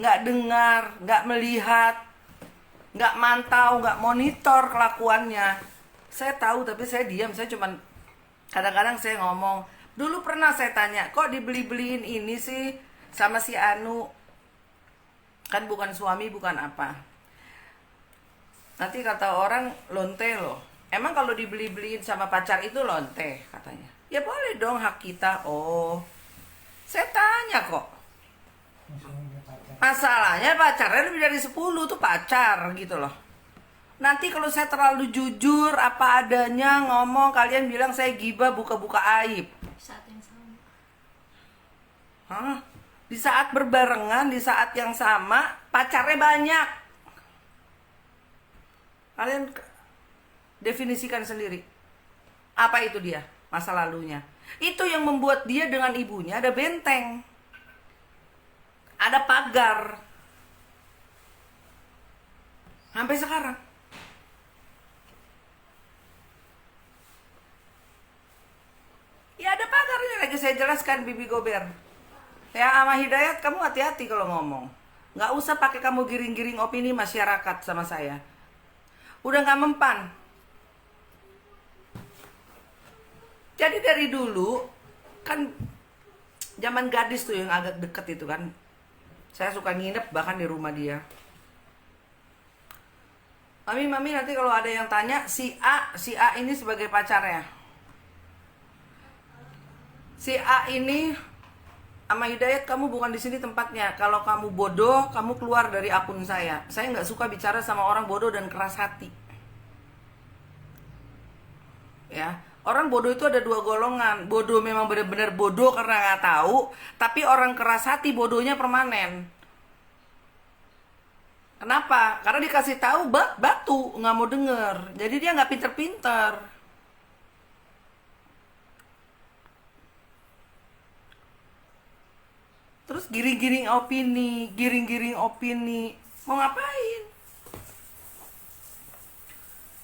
nggak dengar, nggak melihat, nggak mantau, nggak monitor kelakuannya. Saya tahu tapi saya diam. Saya cuman kadang-kadang saya ngomong. Dulu pernah saya tanya, kok dibeli-beliin ini sih sama si Anu? Kan bukan suami, bukan apa. Nanti kata orang lonte loh. Emang kalau dibeli-beliin sama pacar itu lonte katanya. Ya boleh dong, hak kita. Oh, saya tanya kok. Masalahnya pacarnya lebih dari 10 tuh pacar gitu loh. Nanti kalau saya terlalu jujur apa adanya ngomong, kalian bilang saya gibah, buka-buka aib. Saat yang sama. Hah? Di saat berbarengan, di saat yang sama, pacarnya banyak. Kalian definisikan sendiri. Apa itu dia? Masa lalunya. Itu yang membuat dia dengan ibunya ada benteng. Ada pagar. Sampai sekarang. Ya ada pagarnya, lagi saya jelaskan Bibi Gober. Ya sama Hidayat, kamu hati-hati kalau ngomong. Nggak usah pakai kamu giring-giring opini masyarakat sama saya. Udah nggak mempan. Jadi dari dulu, kan zaman gadis tuh yang agak deket itu kan. Saya suka nginep bahkan di rumah dia. Mami nanti kalau ada yang tanya, si A ini sebagai pacarnya. Si A ini sama Hidayat, kamu bukan di sini tempatnya. Kalau kamu bodoh, kamu keluar dari akun saya. Saya nggak suka bicara sama orang bodoh dan keras hati. Ya, orang bodoh itu ada dua golongan. Bodoh memang benar-benar bodoh karena nggak tahu. Tapi orang keras hati bodohnya permanen. Kenapa? Karena dikasih tahu batu nggak mau denger. Jadi dia nggak pinter-pinter. Terus giring-giring opini. Mau ngapain?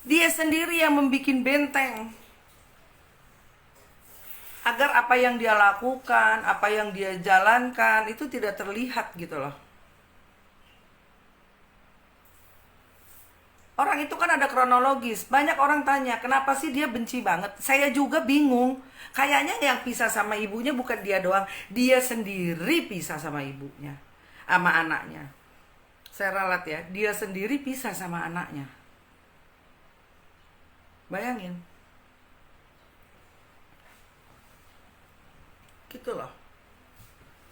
Dia sendiri yang membuat benteng. Agar apa yang dia lakukan, apa yang dia jalankan, itu tidak terlihat gitu loh. Orang itu kan ada kronologis. Banyak orang tanya, kenapa sih dia benci banget? Saya juga bingung. Kayaknya yang pisah sama ibunya bukan dia doang. Dia sendiri pisah sama ibunya. Sama anaknya. Saya ralat ya, dia sendiri pisah sama anaknya. Bayangin. Gitu loh.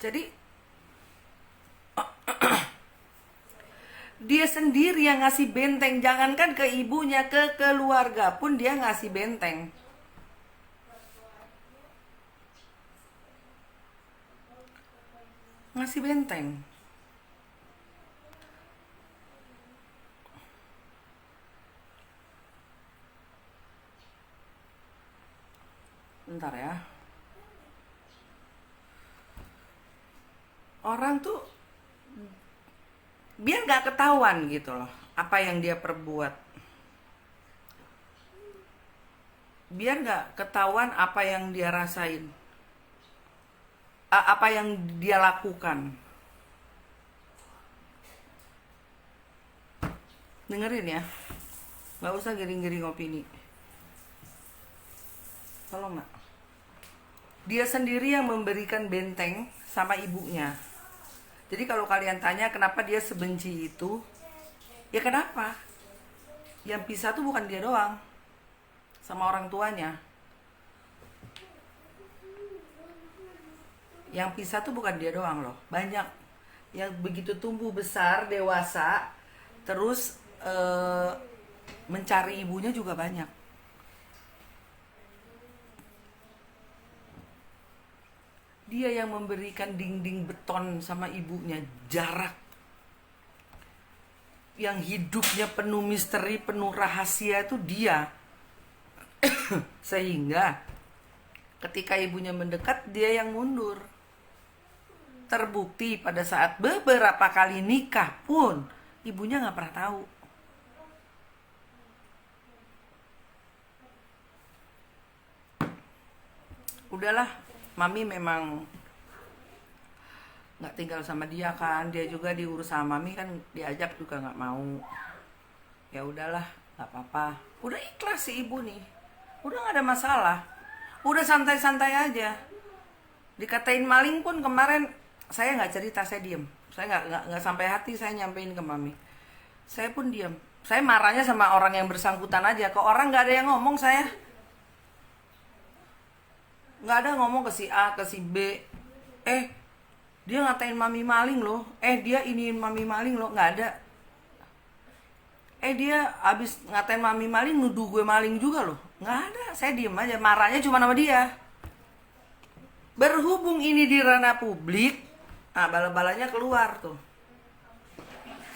Jadi dia sendiri yang ngasih benteng. Jangankan ke ibunya, ke keluarga pun dia ngasih benteng. Ngasih benteng. Bentar ya. Orang tuh biar gak ketahuan gitu loh apa yang dia perbuat. Biar gak ketahuan apa yang dia rasain, apa yang dia lakukan. Dengerin ya, gak usah giring-giring opini. Tolong gak? Dia sendiri yang memberikan benteng sama ibunya. Jadi kalau kalian tanya kenapa dia sebenci itu, ya kenapa? Yang pisah tuh bukan dia doang, sama orang tuanya. Yang pisah tuh bukan dia doang loh, banyak. Yang begitu tumbuh besar, dewasa, terus mencari ibunya juga banyak. Dia yang memberikan dinding beton sama ibunya, jarak. Yang hidupnya penuh misteri, penuh rahasia itu dia. Sehingga ketika ibunya mendekat, dia yang mundur. Terbukti pada saat beberapa kali nikah pun, ibunya gak pernah tahu. Udahlah, Mami memang nggak tinggal sama dia kan, dia juga diurus sama mami kan, diajak juga nggak mau. Ya udahlah, nggak apa-apa, udah ikhlas si ibu nih, udah nggak ada masalah, udah santai-santai aja. Dikatain maling pun kemarin saya nggak cerita, saya diem, saya nggak sampai hati saya nyampein ke mami, saya pun diem. Saya marahnya sama orang yang bersangkutan aja, ke orang nggak ada yang ngomong, saya nggak ada ngomong ke si A ke si B, dia ngatain mami maling loh, dia iniin mami maling loh, nggak ada. Dia abis ngatain mami maling nuduh gue maling juga loh, nggak ada. Saya diem aja, marahnya cuma sama dia. Berhubung ini di ranah publik, bala-balanya keluar tuh.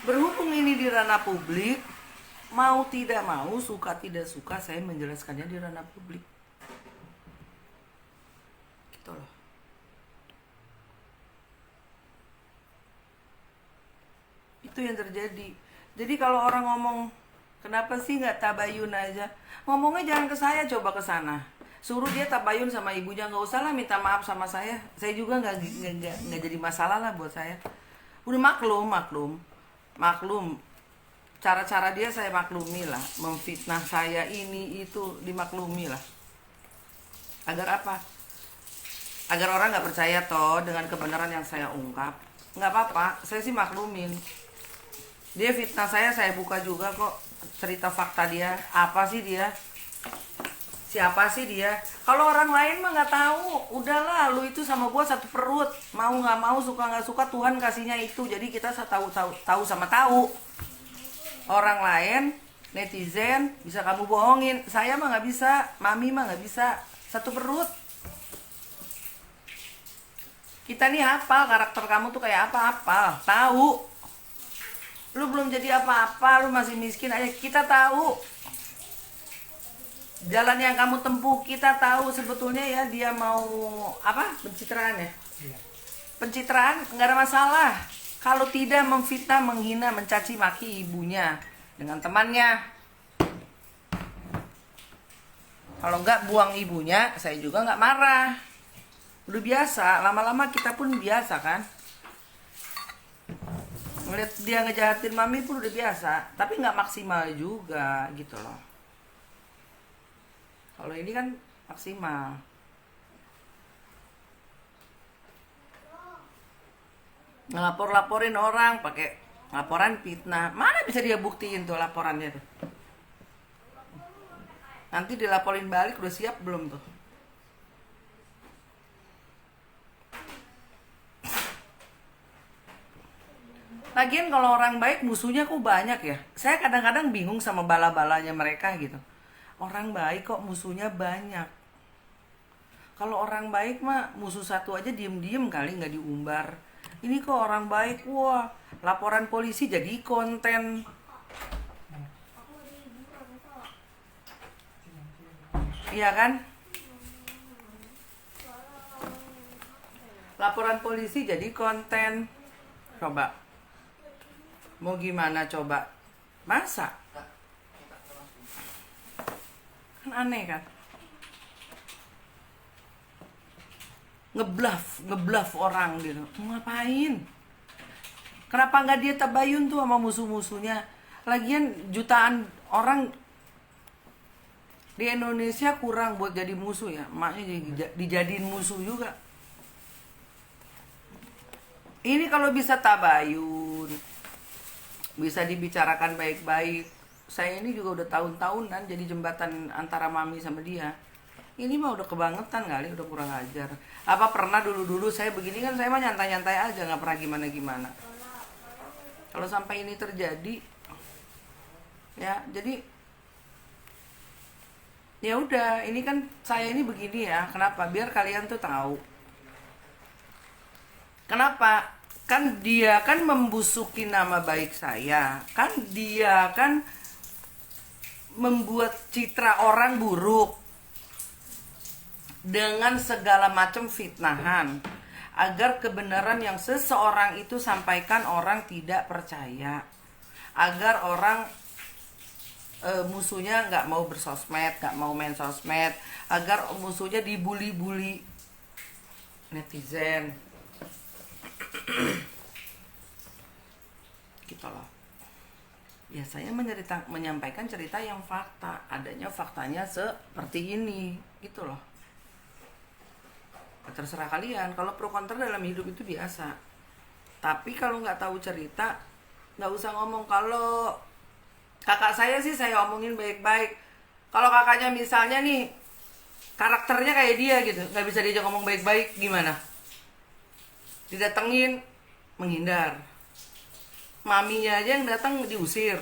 Berhubung ini di ranah publik, mau tidak mau, suka tidak suka, saya menjelaskannya di ranah publik. Gitu loh. Itu yang terjadi. Jadi kalau orang ngomong, kenapa sih nggak tabayun aja? Ngomongnya jangan ke saya, coba ke sana. Suruh dia tabayun sama ibunya, nggak usah lah minta maaf sama saya. Saya juga nggak jadi masalah lah buat saya. Udah maklum. Cara-cara dia saya maklumi lah. Memfitnah saya ini itu dimaklumi lah. Agar apa? Agar orang nggak percaya toh dengan kebenaran yang saya ungkap. Nggak apa-apa, saya sih maklumin. Dia fitnah saya buka juga kok cerita fakta dia. Apa sih dia? Siapa sih dia? Kalau orang lain mah nggak tahu. Udahlah, lu itu sama gua satu perut. Mau nggak mau, suka nggak suka, Tuhan kasihnya itu. Jadi kita tahu sama tahu. Orang lain, netizen bisa kamu bohongin. Saya mah nggak bisa, mami mah nggak bisa. Satu perut. Kita nih hafal karakter kamu tuh kayak apa, tahu. Lu belum jadi apa-apa, lu masih miskin aja, kita tahu. Jalan yang kamu tempuh kita tahu sebetulnya ya, dia mau apa? Pencitraan ya? Iya. Pencitraan nggak ada masalah. Kalau tidak memfitnah, menghina, mencaci maki ibunya dengan temannya. Kalau nggak buang ibunya, saya juga nggak marah. Udah biasa, lama-lama kita pun biasa kan. Ngeliat dia ngejahatin mami pun udah biasa, tapi nggak maksimal juga gitu loh. Kalau ini kan maksimal. Ngelapor-laporin orang pakai laporan fitnah, mana bisa dia buktiin tuh laporannya tuh? Nanti dilaporin balik, udah siap belum tuh? Lagian kalau orang baik musuhnya kok banyak ya. Saya kadang-kadang bingung sama bala-balanya mereka gitu. Orang baik kok musuhnya banyak. Kalau orang baik mah musuh satu aja diem-diem kali nggak diumbar. Ini kok orang baik, wah laporan polisi jadi konten. Iya kan? Laporan polisi jadi konten. Coba. Mau gimana coba? Masa? Kan aneh kan? Ngebluff orang gitu. Mau ngapain? Kenapa nggak dia tabayun tuh sama musuh-musuhnya? Lagian jutaan orang di Indonesia kurang buat jadi musuh ya. Maknya dijadiin musuh juga. Ini kalau bisa tabayun, bisa dibicarakan baik-baik. Saya ini juga udah tahun-tahunan jadi jembatan antara mami sama dia. Ini mah udah kebangetan kali, udah kurang ajar. Apa pernah dulu-dulu saya begini kan, saya mah nyantai-nyantai aja, nggak pernah gimana-gimana. Kalau sampai ini terjadi, ya jadi ya udah, ini kan saya ini begini ya. Kenapa? Biar kalian tuh tahu. Kenapa? Kan dia kan membusuki nama baik saya. Kan dia kan membuat citra orang buruk dengan segala macam fitnahan, agar kebenaran yang seseorang itu sampaikan orang tidak percaya, agar orang musuhnya nggak mau bersosmed, nggak mau main sosmed, agar musuhnya dibully-bully netizen. Gitu loh. Ya saya menyampaikan cerita yang fakta, adanya faktanya seperti ini, gitu loh. Terserah kalian, kalau pro kontra dalam hidup itu biasa. Tapi kalau nggak tahu cerita, nggak usah ngomong. Kalau kakak saya sih saya omongin baik-baik. Kalau kakaknya misalnya nih, karakternya kayak dia gitu, nggak bisa diajak ngomong baik-baik, gimana? Didatengin, menghindar. Maminya aja yang datang diusir.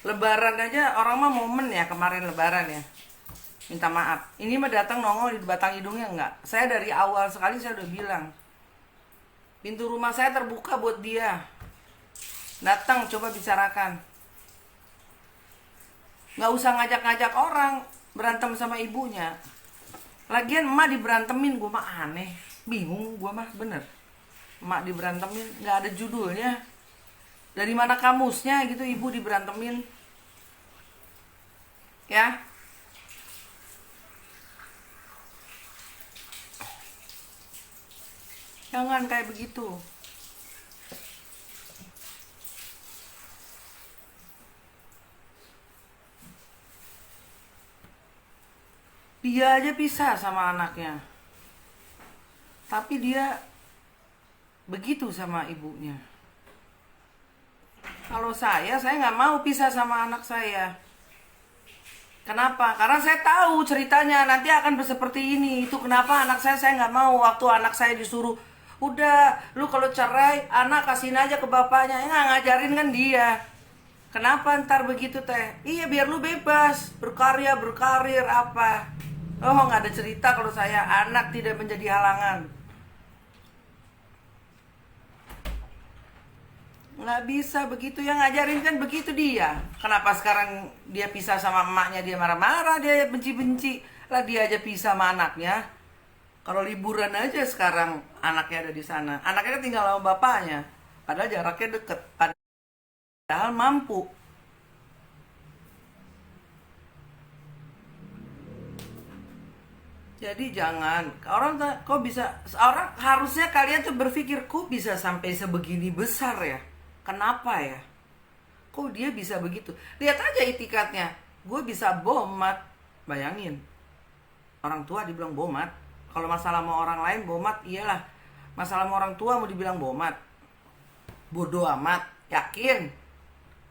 Lebaran aja orang mah momen ya, kemarin lebaran ya, minta maaf. Ini mah datang nongol di batang hidungnya enggak. Saya dari awal sekali saya udah bilang, pintu rumah saya terbuka buat dia. Datang coba bicarakan. Nggak usah ngajak-ngajak orang berantem sama ibunya. Lagian emak diberantemin, gue mah aneh, bingung gue mah bener. Emak diberantemin, nggak ada judulnya. Dari mana kamusnya gitu ibu diberantemin? Ya, jangan kayak begitu. Dia aja pisah sama anaknya, tapi dia begitu sama ibunya. Kalau saya nggak mau pisah sama anak saya. Kenapa? Karena saya tahu ceritanya nanti akan seperti ini. Itu kenapa anak saya nggak mau. Waktu anak saya disuruh, udah lu kalau cerai anak kasihin aja ke bapaknya. Ya nggak ngajarin kan dia. Kenapa ntar begitu teh? Iya biar lu bebas berkarya berkarir apa. Oh nggak ada cerita kalau saya anak tidak menjadi halangan. Nggak bisa begitu, yang ngajarin kan begitu dia. Kenapa sekarang dia pisah sama emaknya, dia marah-marah, dia benci-benci. Lah dia aja pisah sama anaknya. Kalau liburan aja sekarang anaknya ada di sana. Anaknya kan tinggal sama bapaknya. Padahal jaraknya deket. Padahal mampu. Jadi jangan, orang kok bisa, orang harusnya kalian tuh berpikir kok bisa sampai sebegini besar ya? Kenapa ya? Kok dia bisa begitu? Lihat aja itikatnya. Gue bisa bomat. Bayangin. Orang tua dibilang bomat. Kalau masalah sama orang lain bomat, iyalah. Masalah sama orang tua mau dibilang bomat. Bodoh amat. Yakin.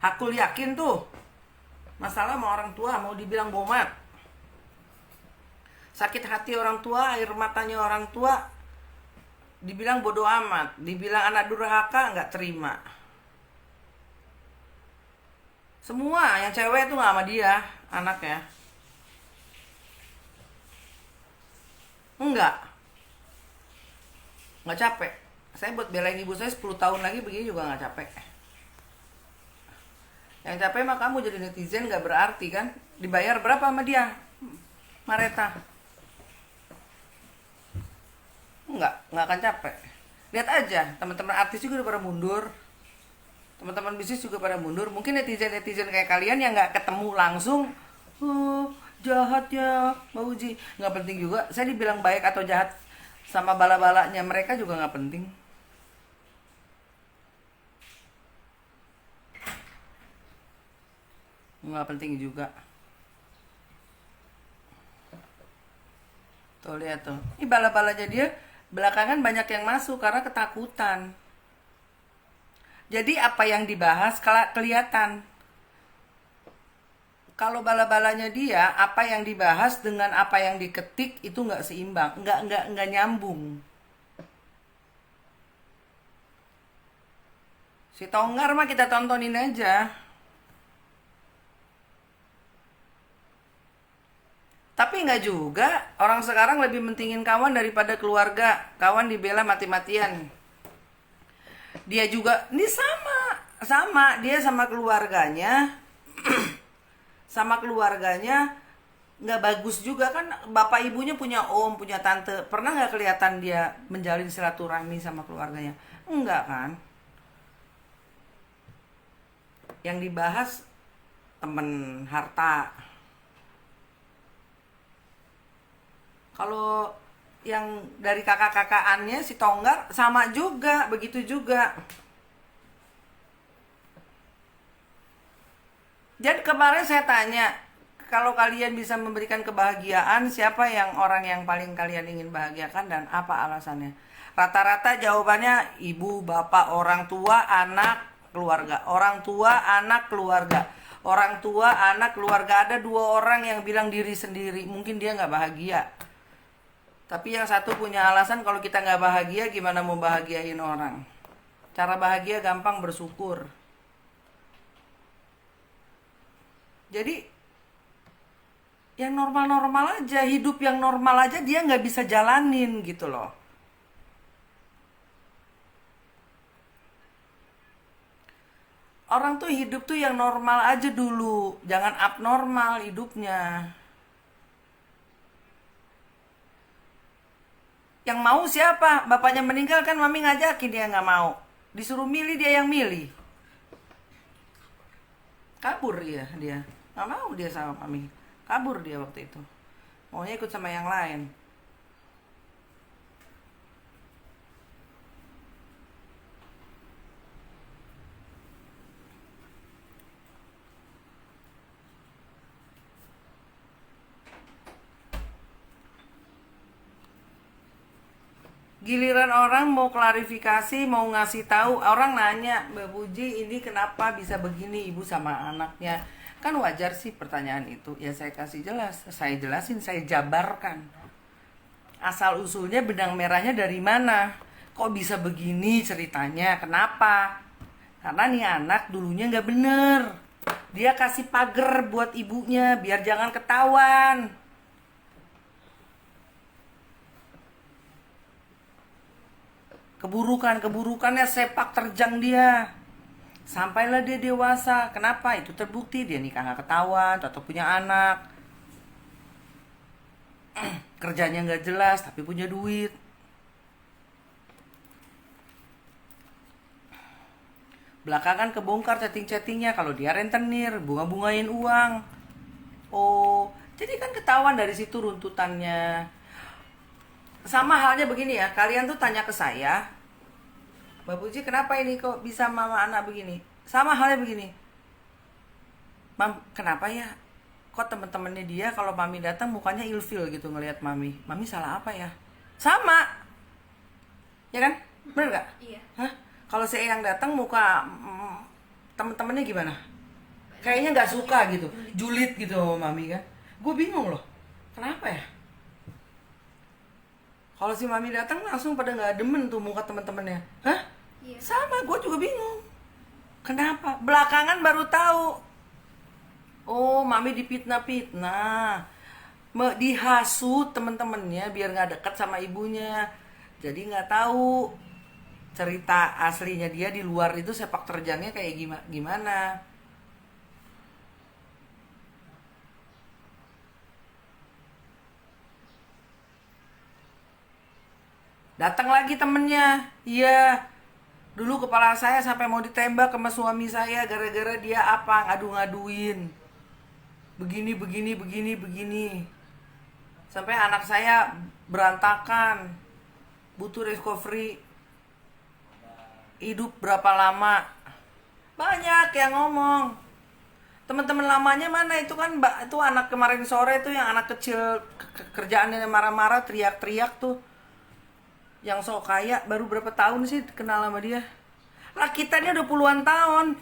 Hakul yakin tuh. Masalah sama orang tua mau dibilang bomat. Sakit hati orang tua, air matanya orang tua, dibilang bodoh amat. Dibilang anak durhaka, nggak terima. Semua yang cewek tuh gak sama dia anaknya. Enggak capek. Saya buat belain ibu saya 10 tahun lagi begini juga gak capek. Yang capek mah kamu jadi netizen gak berarti kan. Dibayar berapa sama dia Mareta? Enggak akan capek. Lihat aja teman-teman artis juga udah pada mundur, teman-teman bisnis juga pada mundur. Mungkin netizen kayak kalian yang nggak ketemu langsung, oh jahat ya Mbak Uji, nggak penting juga saya dibilang baik atau jahat sama bala-balanya mereka juga nggak penting. Nggak penting juga. Tuh lihat tuh, ini bala-balanya dia belakangan banyak yang masuk karena ketakutan. Jadi apa yang dibahas kelihatan. Kalau bala-balanya dia, apa yang dibahas dengan apa yang diketik itu nggak seimbang, nggak nyambung. Si Tonggar mah kita tontonin aja. Tapi nggak juga, orang sekarang lebih mentingin kawan daripada keluarga. Kawan dibela mati-matian. Dia juga, ini sama dia sama keluarganya, sama keluarganya nggak bagus juga kan. Bapak ibunya punya om, punya tante, pernah nggak kelihatan dia menjalin silaturahmi sama keluarganya? Enggak kan. Yang dibahas temen harta. Kalau yang dari kakak-kakakannya si Tonggar sama juga, begitu juga. Jadi kemarin saya tanya, kalau kalian bisa memberikan kebahagiaan, siapa yang orang yang paling kalian ingin bahagiakan dan apa alasannya? Rata-rata jawabannya ibu, bapak, orang tua, anak, keluarga. Orang tua, anak, keluarga. Orang tua, anak, keluarga. Ada 2 orang yang bilang diri sendiri. Mungkin dia nggak bahagia. Tapi yang satu punya alasan, kalau kita nggak bahagia, gimana mau bahagiain orang? Cara bahagia gampang, bersyukur. Jadi yang normal-normal aja, hidup yang normal aja dia nggak bisa jalanin gitu loh. Orang tuh hidup tuh yang normal aja dulu, jangan abnormal hidupnya. Yang mau siapa? Bapaknya meninggal kan mami ngajakin, dia nggak mau. Disuruh milih, dia yang milih. Kabur dia. Nggak mau dia sama mami. Kabur dia waktu itu. Maunya ikut sama yang lain. Giliran orang mau klarifikasi, mau ngasih tahu, orang nanya, Mbak Puji ini kenapa bisa begini ibu sama anaknya? Kan wajar sih pertanyaan itu. Ya saya kasih jelas, saya jelasin, saya jabarkan. Asal usulnya benang merahnya dari mana? Kok bisa begini ceritanya? Kenapa? Karena nih anak dulunya nggak bener. Dia kasih pagar buat ibunya biar jangan ketahuan. Keburukannya sepak terjang dia. Sampailah dia dewasa. Kenapa? Itu terbukti dia nikah nggak ketahuan atau punya anak. Kerjanya nggak jelas tapi punya duit. Belakangan kebongkar chatting-chattingnya kalau dia rentenir, bunga-bungain uang. Oh, jadi kan ketahuan dari situ runtutannya. Sama halnya begini ya, kalian tuh tanya ke saya, Mbak Puji kenapa ini kok bisa mama anak begini? Sama halnya begini, Mam, kenapa ya? Kok temen-temennya dia kalau mami datang mukanya ilfil gitu ngelihat mami. Mami salah apa ya? Sama, ya kan? Bener gak? Iya. Hah? Kalau saya yang datang muka temen-temennya gimana? Kayaknya nggak suka gitu, julid gitu sama mami kan? Gue bingung loh, kenapa ya? Kalau si mami datang langsung pada nggak demen tuh muka temen-temennya. Hah? Iya. Sama, gue juga bingung. Kenapa? Belakangan baru tahu. Oh, mami dipitnah-pitnah. Dihasut temen-temennya biar nggak dekat sama ibunya. Jadi nggak tahu cerita aslinya dia di luar itu sepak terjangnya kayak gimana. Datang lagi temennya, iya. Dulu kepala saya sampai mau ditembak sama suami saya gara-gara dia apa ngadu-ngaduin. Begini. Sampai anak saya berantakan, butuh recovery. Hidup berapa lama? Banyak yang ngomong. Teman-teman lamanya mana itu kan mbak, itu anak kemarin sore itu yang anak kecil kerjaannya marah-marah teriak-teriak tuh. Yang sok kaya baru berapa tahun sih kenal sama dia. Lah kita ini udah puluhan tahun.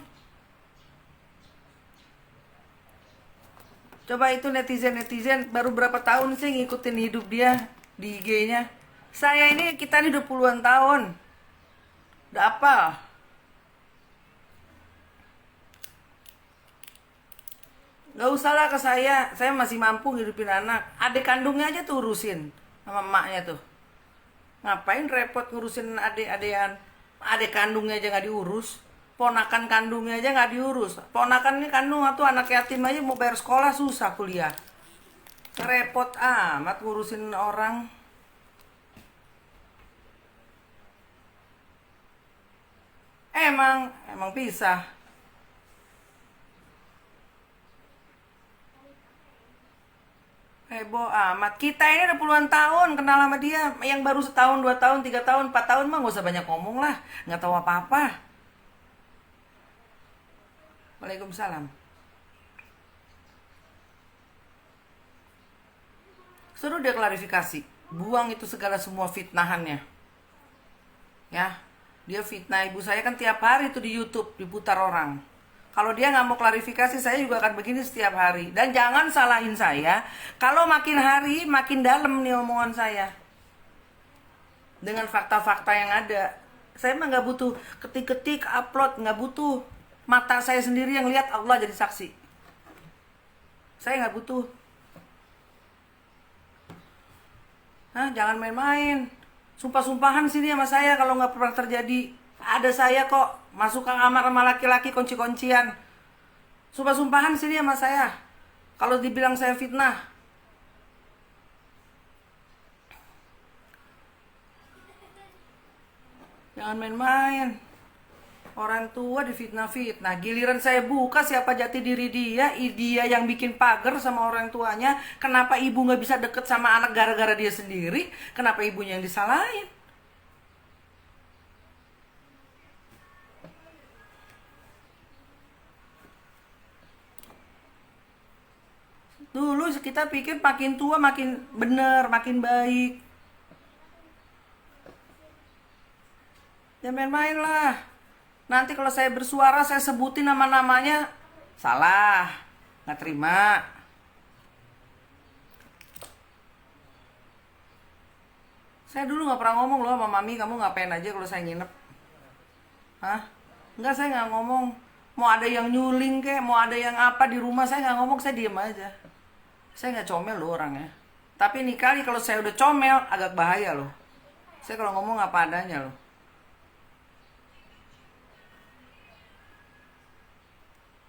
Coba itu netizen baru berapa tahun sih ngikutin hidup dia di IG-nya. Saya ini kita ini udah puluhan tahun. Udah apal. Gak usah lah ke saya masih mampu ngidupin anak. Adik kandungnya aja tuh urusin sama emaknya tuh. Ngapain repot ngurusin adik-adikan? Adik kandungnya aja nggak diurus, ponakan kandungnya aja nggak diurus. Ponakannya kandung atau anak yatim aja mau bayar sekolah susah kuliah. Repot amat ngurusin orang. Emang pisah. Heboh amat. Kita ini udah puluhan tahun kenal sama dia. Yang baru setahun, 2 tahun, 3 tahun, 4 tahun mah gak usah banyak ngomong lah. Nggak tahu apa-apa. Waalaikumsalam. Suruh dia klarifikasi. Buang itu segala semua fitnahannya. Ya, dia fitnah ibu saya kan tiap hari itu di YouTube diputar orang. Kalau dia nggak mau klarifikasi, saya juga akan begini setiap hari. Dan jangan salahin saya, kalau makin hari makin dalam nih omongan saya. Dengan fakta-fakta yang ada. Saya mah nggak butuh ketik-ketik, upload, nggak butuh. Mata saya sendiri yang lihat, Allah jadi saksi. Saya nggak butuh. Hah, jangan main-main. Sumpah-sumpahan sini sama saya kalau nggak pernah terjadi. Ada saya kok masuk ke kamar sama laki-laki kunci-kuncian. Sumpah-sumpahan sini sama saya. Kalau dibilang saya fitnah. Jangan main-main. Orang tua difitnah-fitnah. Giliran saya buka siapa jati diri dia. Dia yang bikin pagar sama orang tuanya. Kenapa ibu gak bisa deket sama anak gara-gara dia sendiri? Kenapa ibunya yang disalahin? Dulu kita pikir makin tua makin bener, makin baik. Jangan main-main lah. Nanti kalau saya bersuara, saya sebutin nama-namanya, salah, nggak terima. Saya dulu nggak pernah ngomong loh sama mami, kamu ngapain aja kalau saya nginep. Hah? Enggak, saya nggak ngomong. Mau ada yang nyuling kek, mau ada yang apa di rumah, saya nggak ngomong, saya diem aja. Saya nggak comel loh orangnya. Tapi nih kali kalau saya udah comel, agak bahaya loh. Saya kalau ngomong apa adanya loh.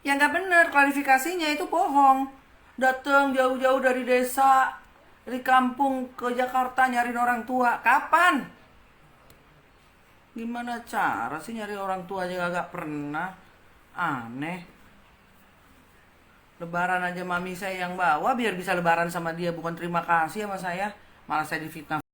Ya nggak bener, klarifikasinya itu bohong. Datang jauh-jauh dari desa, dari kampung ke Jakarta nyariin orang tua. Kapan? Gimana cara sih nyari orang tua aja gak pernah? Aneh. Lebaran aja mami saya yang bawa biar bisa lebaran sama dia, bukan terima kasih sama saya. Malah saya difitnah.